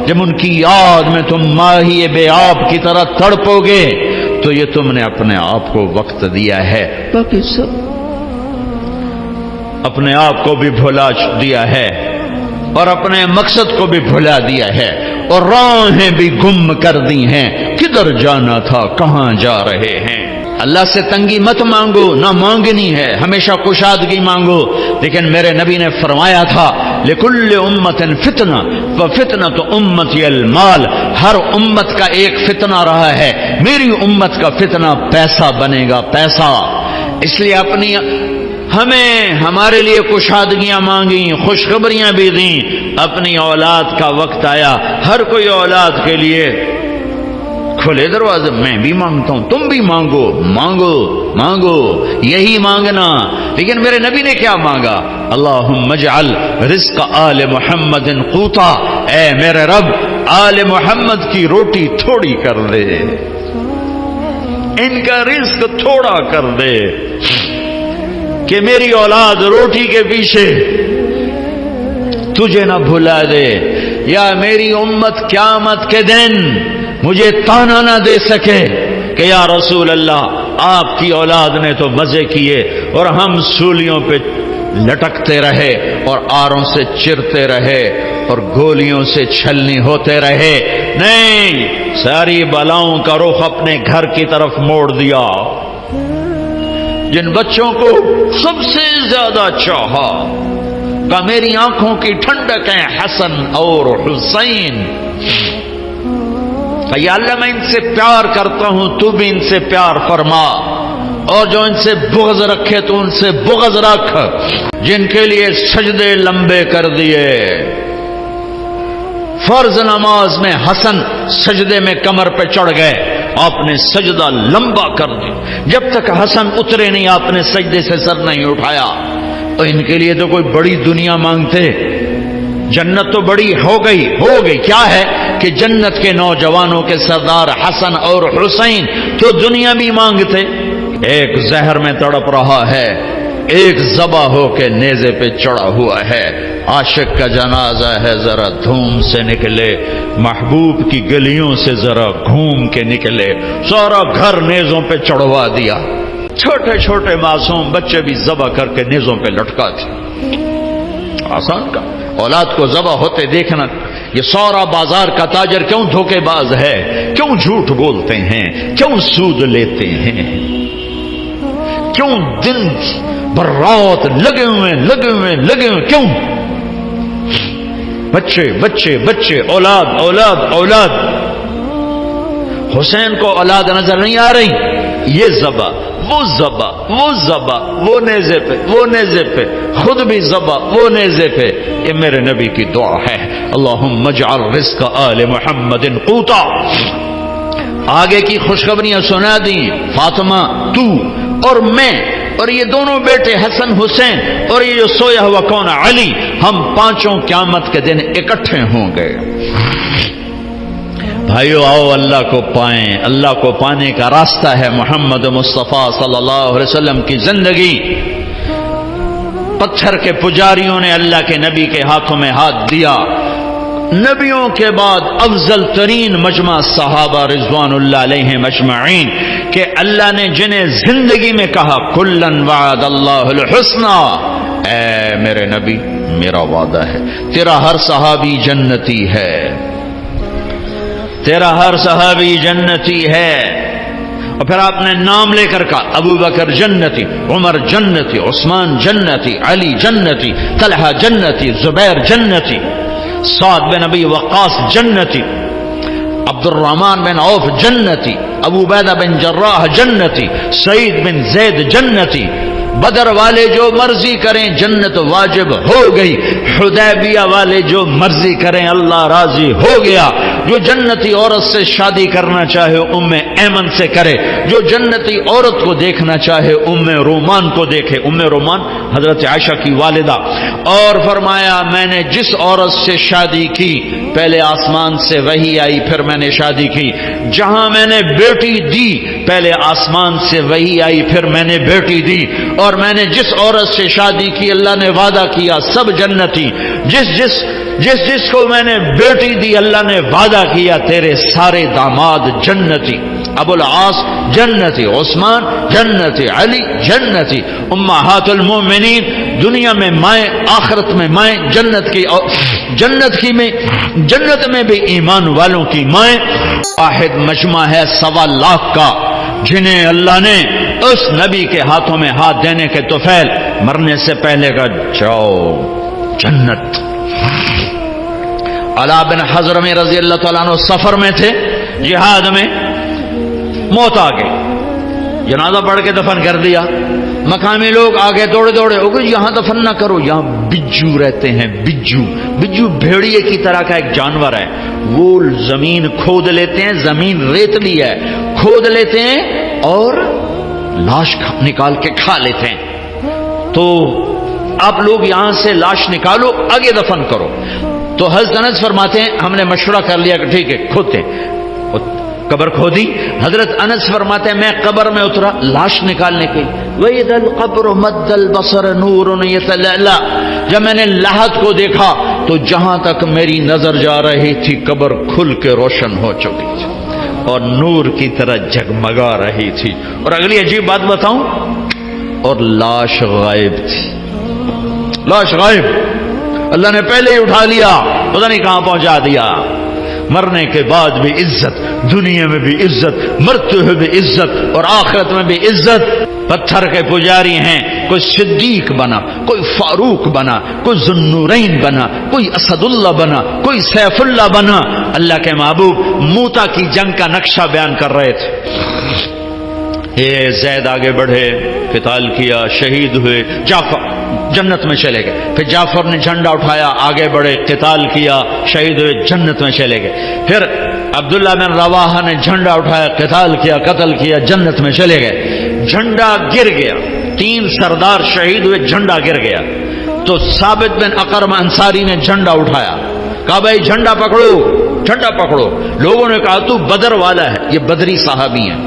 جب ان کی یاد میں تم ماہی بے آب کی طرح تڑپو گے، تو یہ تم نے اپنے آپ کو وقت دیا ہے، باقی سب اپنے آپ کو بھی بھلا دیا ہے اور اپنے مقصد کو بھی بھلا دیا ہے، اور راہیں بھی گم کر دی ہیں، کدھر جانا تھا کہاں جا رہے ہیں۔ اللہ سے تنگی مت مانگو، نہ مانگنی ہے، ہمیشہ کشادگی مانگو۔ لیکن میرے نبی نے فرمایا تھا لِكُلِّ أُمَّةٍ فِتْنَةٌ وَفِتْنَةُ أُمَّتِي الْمَالِ، ہر امت کا ایک فتنہ رہا ہے، میری امت کا فتنہ پیسہ بنے گا، پیسہ۔ اس لیے ہمیں ہمارے لیے کشادگیاں مانگی، خوشخبریاں بھی دیں، اپنی اولاد کا وقت آیا، ہر کوئی اولاد کے لیے کھلے دروازے، میں بھی مانگتا ہوں، تم بھی مانگو، مانگو مانگو، یہی مانگنا۔ لیکن میرے نبی نے کیا مانگا؟ اللہم اجعل رزق آل محمد قوتا، اے میرے رب آل محمد کی روٹی تھوڑی کر دے، ان کا رزق تھوڑا کر دے، کہ میری اولاد روٹی کے پیچھے تجھے نہ بھلا دے، یا میری امت قیامت کے دن مجھے تانا نہ دے سکے کہ یا رسول اللہ آپ کی اولاد نے تو مزے کیے اور ہم سولیوں پہ لٹکتے رہے اور آروں سے چرتے رہے اور گولیوں سے چھلنی ہوتے رہے۔ نہیں، ساری بلاؤں کا رخ اپنے گھر کی طرف موڑ دیا۔ جن بچوں کو سب سے زیادہ چاہا کہ میری آنکھوں کی ٹھنڈک ہیں حسن اور حسین، کہ یا اللہ میں ان سے پیار کرتا ہوں، تو بھی ان سے پیار فرما، اور جو ان سے بغض رکھے تو ان سے بغض رکھ۔ جن کے لیے سجدے لمبے کر دیے، فرض نماز میں حسن سجدے میں کمر پہ چڑھ گئے، آپ نے سجدہ لمبا کر دیا، جب تک حسن اترے نہیں آپ نے سجدے سے سر نہیں اٹھایا۔ اور ان کے لیے تو کوئی بڑی دنیا مانگتے، جنت تو بڑی ہو گئی، کیا ہے کہ جنت کے نوجوانوں کے سردار حسن اور حسین تو دنیا بھی مانگتے۔ ایک زہر میں تڑپ رہا ہے، ایک ذبح ہو کے نیزے پہ چڑھا ہوا ہے، عاشق کا جنازہ ہے، ذرا دھوم سے نکلے، محبوب کی گلیوں سے ذرا گھوم کے نکلے، سارا گھر نیزوں پہ چڑھوا دیا، چھوٹے چھوٹے معصوم بچے بھی ذبح کر کے نیزوں پہ لٹکا دیے۔ آسان کا اولاد کو ذبح ہوتے دیکھنا۔ یہ سارا بازار کا تاجر کیوں دھوکے باز ہے، کیوں جھوٹ بولتے ہیں، کیوں سود لیتے ہیں، کیوں دن بھر رات لگے ہوئے، کیوں؟ بچے بچے بچے، اولاد اولاد اولاد۔ حسین کو اولاد نظر نہیں آ رہی، یہ ذبح، وہ ذبح، وہ ذبح، وہ نیزے پہ، وہ نیزے پہ، خود بھی ذبح، وہ نیزے پہ۔ یہ میرے نبی کی دعا ہے، اللہم اجعل رزق آل محمد قوتا۔ آگے کی خوشخبریاں سنا دی، فاطمہ تو اور میں اور یہ دونوں بیٹے حسن حسین اور یہ جو سویا ہوا کون علی، ہم پانچوں قیامت کے دن اکٹھے ہوں گے۔ بھائیو آؤ اللہ کو پائیں، اللہ کو پانے کا راستہ ہے محمد مصطفیٰ صلی اللہ علیہ وسلم کی زندگی۔ پتھر کے پجاریوں نے اللہ کے نبی کے ہاتھوں میں ہاتھ دیا، نبیوں کے بعد افضل ترین مجمع صحابہ رضوان اللہ علیہم اجمعین، کہ اللہ نے جنہیں زندگی میں کہا کلن وعد اللہ الحسنى، اے میرے نبی میرا وعدہ ہے تیرا ہر صحابی جنتی ہے، تیرا ہر صحابی جنتی ہے۔ اور پھر آپ نے نام لے کر کہا ابو بکر جنتی، عمر جنتی، عثمان جنتی، علی جنتی، طلحہ جنتی، زبیر جنتی، سعد بن ابی وقاص جنتی، عبد الرحمن بن عوف جنتی، ابو عبیدہ بن جراح جنتی، سعید بن زید جنتی۔ بدر والے جو مرضی کریں جنت واجب ہو گئی، حدیبیہ والے جو مرضی کریں اللہ راضی ہو گیا۔ جو جنتی عورت سے شادی کرنا چاہے ام ایمن سے کرے، جو جنتی عورت کو دیکھنا چاہے ام رومان کو دیکھے، ام رومان حضرت عائشہ کی والدہ۔ اور فرمایا میں نے جس عورت سے شادی کی پہلے آسمان سے وحی آئی پھر میں نے شادی کی، جہاں میں نے بیٹی دی پہلے آسمان سے وحی آئی پھر میں نے بیٹی دی، اور میں نے جس عورت سے شادی کی اللہ نے وعدہ کیا سب جنتی، جس کو میں نے بیٹی دی اللہ نے وعدہ کیا تیرے سارے داماد جنتی، ابو العاص جنتی، عثمان جنتی، علی جنتی، امہات المومنین دنیا میں مائیں آخرت میں مائیں، جنت میں بھی ایمان والوں کی مائیں۔ واحد مجمع ہے 1.25 لاکھ کا، جنہیں اللہ نے اس نبی کے ہاتھوں میں ہاتھ دینے کے توفیل مرنے سے پہلے کا جاؤ جنت. علا بن حضرم رضی اللہ تعالیٰ عنہ سفر میں تھے، جہاد میں، موت آ گئی، جنازہ پڑھ کے دفن کر دیا. مقامی لوگ آگے دوڑے دوڑے ہو گئے، یہاں دفن نہ کرو، یہاں بجو رہتے ہیں. بجو بھیڑیے کی طرح کا ایک جانور ہے، وہ زمین کھود لیتے ہیں، زمین ریتلی ہے، کھود لیتے ہیں اور لاش نکال کے کھا لیتے ہیں. تو آپ لوگ یہاں سے لاش نکالو، آگے دفن کرو. تو حضرت انس فرماتے ہیں ہم نے مشورہ کر لیا کہ ٹھیک ہے کھودتے ہیں. قبر کھودی. حضرت انس فرماتے ہیں میں قبر میں اترا لاش نکالنے کی. وَإِذَا الْقَبْرُ مَدَّ الْبَصَرَ نُورٌ يَتَلَأْلَأُ، جب میں نے لحد کو دیکھا تو جہاں تک میری نظر جا رہی تھی قبر کھل کے روشن ہو چکی تھی اور نور کی طرح جگمگا رہی تھی. اور اگلی عجیب بات بتاؤں، اور لاش غائب تھی. لاش غائب، اللہ نے پہلے ہی اٹھا لیا، پتہ نہیں کہاں پہنچا دیا. مرنے کے بعد بھی عزت، دنیا میں بھی عزت، مرتے ہوئے بھی عزت اور آخرت میں بھی عزت. پتھر کے پجاری ہیں، کوئی صدیق بنا، کوئی فاروق بنا، کوئی ذوالنورین بنا، کوئی اسد اللہ بنا، کوئی سیف اللہ بنا. اللہ کے محبوب موتا کی جنگ کا نقشہ بیان کر رہے تھے. یہ زید آگے بڑھے، قتال کیا، شہید ہوئے، جعفر جنت میں چلے گئے. پھر جعفر نے جھنڈا اٹھایا، آگے بڑھے، قتال کیا، شہید ہوئے، جنت میں چلے گئے. پھر عبداللہ بن رواحہ نے جھنڈا اٹھایا، قتال کیا، قتل کیا، جنت میں چلے گئے. جھنڈا گر گیا، 3 سردار شہید ہوئے، جھنڈا گر گیا. تو ثابت بن اقرم انصاری نے جھنڈا اٹھایا، کہا بھائی جھنڈا پکڑو، جھنڈا پکڑو. لوگوں نے کہا تو بدر والا ہے، یہ بدری صحابی ہیں،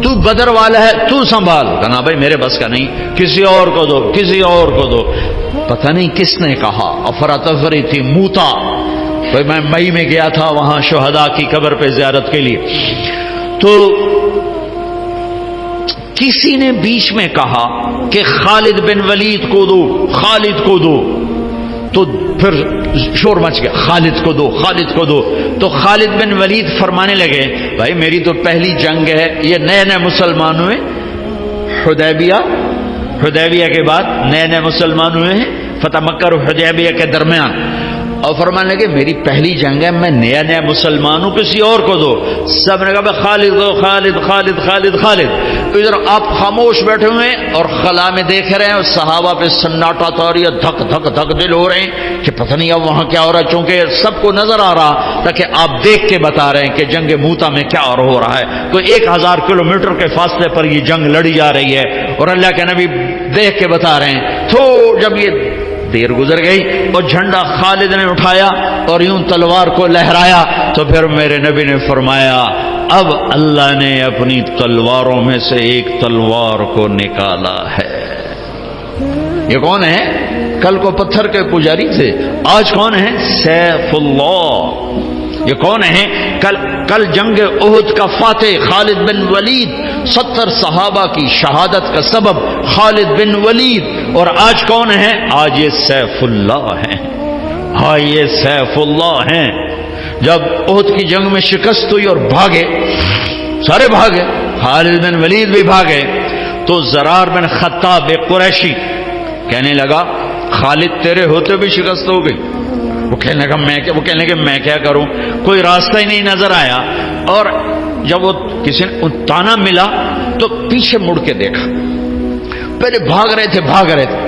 تو بدر والا ہے، تو سنبھال. کہنا بھائی میرے بس کا نہیں، کسی اور کو دو، کسی اور کو دو. پتہ نہیں کس نے کہا، افراتفری تھی. موتا میں مئی میں گیا تھا وہاں شہداء کی قبر پہ زیارت کے لیے. تو کسی نے بیچ میں کہا کہ خالد بن ولید کو دو، خالد کو دو. تو پھر شور مچ گیا، خالد کو دو، خالد کو دو. تو خالد بن ولید فرمانے لگے بھائی میری تو پہلی جنگ ہے، یہ نئے نئے مسلمان ہوئے، حدیبیہ کے بعد نئے نئے مسلمان ہوئے ہیں، فتح مکہ اور حدیبیہ کے درمیان. اور فرمانے لگے میری پہلی جنگ ہے، میں نیا نیا مسلمان ہوں، کسی اور کو دو. سب نے کہا خالد دو، خالد خالد خالد خالد. ادھر آپ خاموش بیٹھے ہوئے اور خلا میں دیکھ رہے ہیں، اور صحابہ پہ سناٹا طوریہ، دھک دھک دھک دل ہو رہے ہیں کہ پتہ نہیں اب وہاں کیا ہو رہا ہے، چونکہ سب کو نظر آ رہا تاکہ آپ دیکھ کے بتا رہے ہیں کہ جنگ موتا میں کیا ہو رہا ہے. کوئی 1000 کلومیٹر کے فاصلے پر یہ جنگ لڑی جا رہی ہے اور اللہ کے نبی دیکھ کے بتا رہے ہیں. تو جب یہ دیر گزر گئی اور جھنڈا خالد نے اٹھایا اور یوں تلوار کو لہرایا تو پھر میرے نبی نے فرمایا اب اللہ نے اپنی تلواروں میں سے ایک تلوار کو نکالا ہے. یہ کون ہے؟ کل کو پتھر کے پجاری تھے، آج کون ہے؟ سیف اللہ. یہ کون ہے؟ کل جنگ احد کا فاتح خالد بن ولید، 70 صحابہ کی شہادت کا سبب خالد بن ولید. اور آج کون ہے؟ آج یہ سیف اللہ ہیں. ہاں یہ سیف اللہ ہیں. جب احد کی جنگ میں شکست ہوئی اور بھاگے، سارے بھاگے، خالد بن ولید بھی بھاگے، تو زرار بن خطاب ایک قریشی کہنے لگا خالد تیرے ہوتے بھی شکست ہو گئی. وہ کہنے لگا میں کیا کروں، کوئی راستہ ہی نہیں نظر آیا. اور جب وہ کسی نے تانا ملا تو پیچھے مڑ کے دیکھا، پہلے بھاگ رہے تھے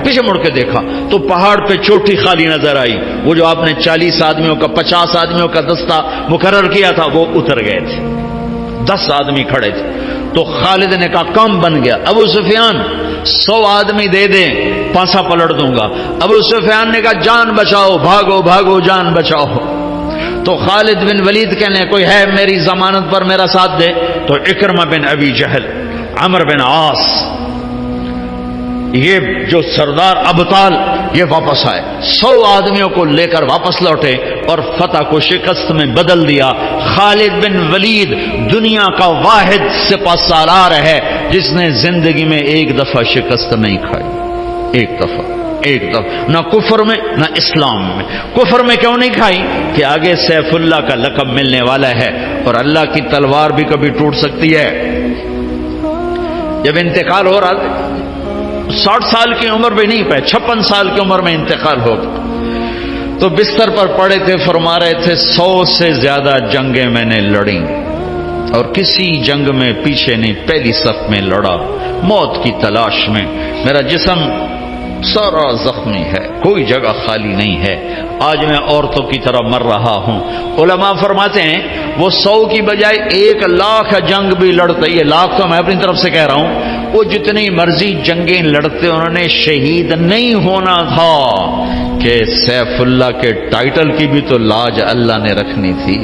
پیچھے مڑ کے دیکھا تو پہاڑ پہ چوٹی خالی نظر آئی. وہ جو آپ نے 40 آدمیوں کا 50 آدمیوں کا دستہ مقرر کیا تھا وہ اتر گئے تھے، 10 آدمی کھڑے تھے. تو خالد نے کہا کام بن گیا. ابو سفیان 100 آدمی دے دیں پانسا پلٹ دوں گا. ابو سفیان نے کہا جان بچاؤ، بھاگو بھاگو جان بچاؤ. تو خالد بن ولید کہنے کوئی ہے میری ضمانت پر میرا ساتھ دے. تو اکرمہ بن ابی جہل، عمر بن عاص، یہ جو سردار ابطال یہ واپس آئے، 100 آدمیوں کو لے کر واپس لوٹے اور فتح کو شکست میں بدل دیا. خالد بن ولید دنیا کا واحد سپہ سالار ہے جس نے زندگی میں ایک دفعہ شکست نہیں کھائی. ایک دفعہ نہ کفر میں نہ اسلام میں. کفر میں کیوں نہیں کھائی؟ کہ آگے سیف اللہ کا لقب ملنے والا ہے اور اللہ کی تلوار بھی کبھی ٹوٹ سکتی ہے. جب انتقال ہو رہا تھا 60 سال کی عمر بھی نہیں پائے، 56 سال کی عمر میں انتقال ہو گیا، تو بستر پر پڑے تھے، فرما رہے تھے 100 سے زیادہ جنگیں میں نے لڑیں اور کسی جنگ میں پیچھے نہیں، پہلی صف میں لڑا، موت کی تلاش میں، میرا جسم سارا زخمی ہے، کوئی جگہ خالی نہیں ہے، آج میں عورتوں کی طرح مر رہا ہوں۔ علماء فرماتے ہیں وہ 100 کی بجائے 1,00,000 جنگ بھی لڑتے، یہ لاکھ تو میں اپنی طرف سے کہہ رہا ہوں، وہ جتنی مرضی جنگیں لڑتے انہوں نے شہید نہیں ہونا تھا، کہ سیف اللہ کے ٹائٹل کی بھی تو لاج اللہ نے رکھنی تھی۔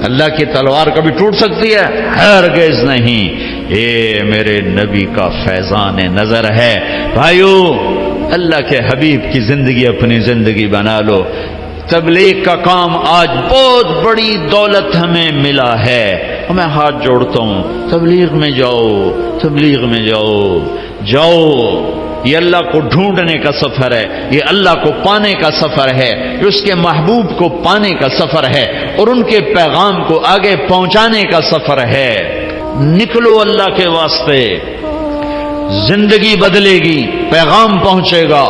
اللہ کی تلوار کبھی ٹوٹ سکتی ہے؟ ہرگز نہیں۔ یہ میرے نبی کا فیضان نظر ہے۔ بھائیو، اللہ کے حبیب کی زندگی اپنی زندگی بنا لو۔ تبلیغ کا کام آج بہت بڑی دولت ہمیں ملا ہے، میں ہاتھ جوڑتا ہوں، تبلیغ میں جاؤ، تبلیغ میں جاؤ، جاؤ۔ یہ اللہ کو ڈھونڈنے کا سفر ہے، یہ اللہ کو پانے کا سفر ہے، یہ اس کے محبوب کو پانے کا سفر ہے اور ان کے پیغام کو آگے پہنچانے کا سفر ہے۔ نکلو اللہ کے واسطے، زندگی بدلے گی، پیغام پہنچے گا،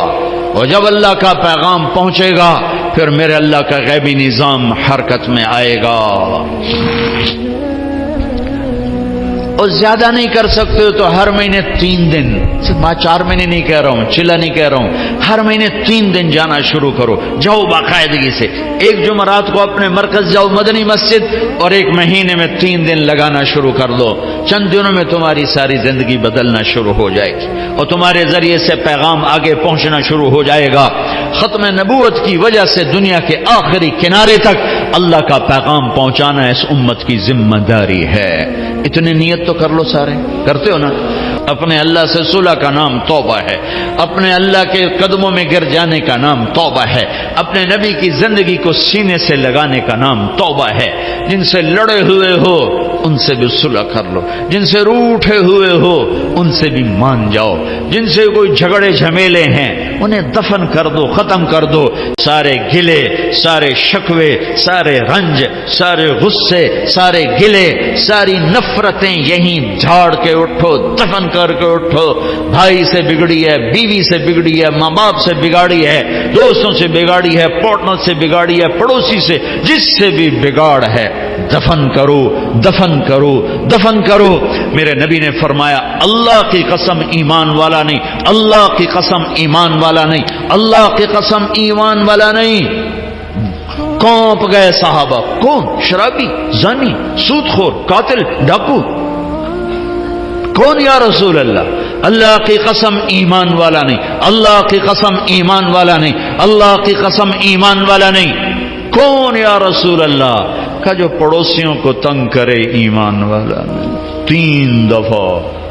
اور جب اللہ کا پیغام پہنچے گا پھر میرے اللہ کا غیبی نظام حرکت میں آئے گا۔ اور زیادہ نہیں کر سکتے ہو تو ہر مہینے 3 دن، میں 4 مہینے نہیں کہہ رہا ہوں، چلا نہیں کہہ رہا ہوں، ہر مہینے 3 دن جانا شروع کرو، جاؤ باقاعدگی سے۔ ایک جمعرات کو اپنے مرکز جاؤ مدنی مسجد، اور ایک مہینے میں 3 دن لگانا شروع کر دو، چند دنوں میں تمہاری ساری زندگی بدلنا شروع ہو جائے گی اور تمہارے ذریعے سے پیغام آگے پہنچنا شروع ہو جائے گا۔ ختم نبوت کی وجہ سے دنیا کے آخری کنارے تک اللہ کا پیغام پہنچانا اس امت کی ذمہ داری ہے۔ اتنی نیت تو کر لو، سارے کرتے ہو نا؟ اپنے اللہ سے صلح کا نام توبہ ہے، اپنے اللہ کے قدموں میں گر جانے کا نام توبہ ہے، اپنے نبی کی زندگی کو سینے سے لگانے کا نام توبہ ہے۔ جن سے لڑے ہوئے ہو ان سے بھی صلح کر لو، جن سے روٹھے ہوئے ہو ان سے بھی مان جاؤ، جن سے کوئی جھگڑے جھمیلے ہیں انہیں دفن کر دو، ختم کر دو۔ سارے گلے، سارے شکوے، سارے رنج، سارے غصے، سارے گلے، ساری نفرتیں یہیں جھاڑ کے اٹھو، دفن کر کے اٹھو۔ بھائی سے بگڑی ہے، بیوی سے بگڑی ہے، ماں باپ سے بگاڑی ہے، دوستوں سے بگاڑی ہے، پارٹنر سے بگاڑی ہے، پڑوسی سے، جس سے بھی بگاڑ ہے، دفن کرو، دفن کرو، دفن کرو۔ میرے نبی نے فرمایا اللہ کی قسم ایمان والا نہیں، اللہ کی قسم ایمان والا نہیں، اللہ کی قسم ایمان والا نہیں۔ کانپ گئے صحابہ، کون؟ شرابی، زانی، سودخور، قاتل، ڈاکو، کون یا رسول اللہ؟ اللہ کی قسم ایمان والا نہیں، اللہ کی قسم ایمان والا نہیں، اللہ کی قسم ایمان والا نہیں۔ کون یا رسول اللہ؟ کا جو پڑوسیوں کو تنگ کرے ایمان والا نہیں۔ 3 دفعہ،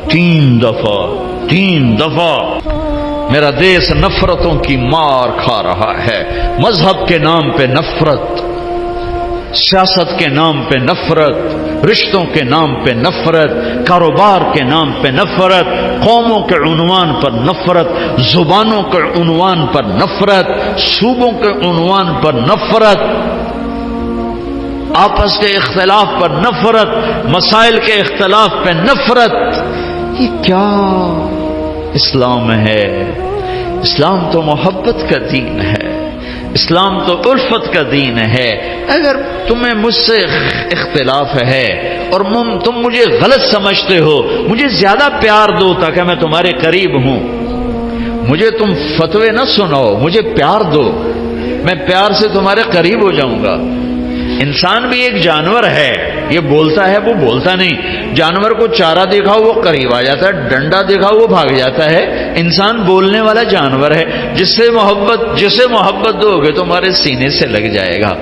3 دفعہ، 3 دفعہ۔ میرا دیس نفرتوں کی مار کھا رہا ہے، مذہب کے نام پہ نفرت، سیاست کے نام پہ نفرت، رشتوں کے نام پہ نفرت، کاروبار کے نام پہ نفرت، قوموں کے عنوان پر نفرت، زبانوں کے عنوان پر نفرت، صوبوں کے عنوان پر نفرت، آپس کے اختلاف پر نفرت، مسائل کے اختلاف پہ نفرت۔ یہ کیا اسلام ہے؟ اسلام تو محبت کا دین ہے، اسلام تو الفت کا دین ہے۔ اگر تمہیں مجھ سے اختلاف ہے اور تم مجھے غلط سمجھتے ہو، مجھے زیادہ پیار دو تاکہ میں تمہارے قریب ہوں، مجھے تم فتوے نہ سناؤ، مجھے پیار دو، میں پیار سے تمہارے قریب ہو جاؤں گا۔ انسان بھی ایک جانور ہے، یہ بولتا ہے وہ بولتا نہیں۔ جانور کو چارہ دکھاؤ وہ قریب آ جاتا ہے، ڈنڈا دکھاؤ وہ بھاگ جاتا ہے۔ انسان بولنے والا جانور ہے، جسے محبت دو گے تمہارے سینے سے لگ جائے گا۔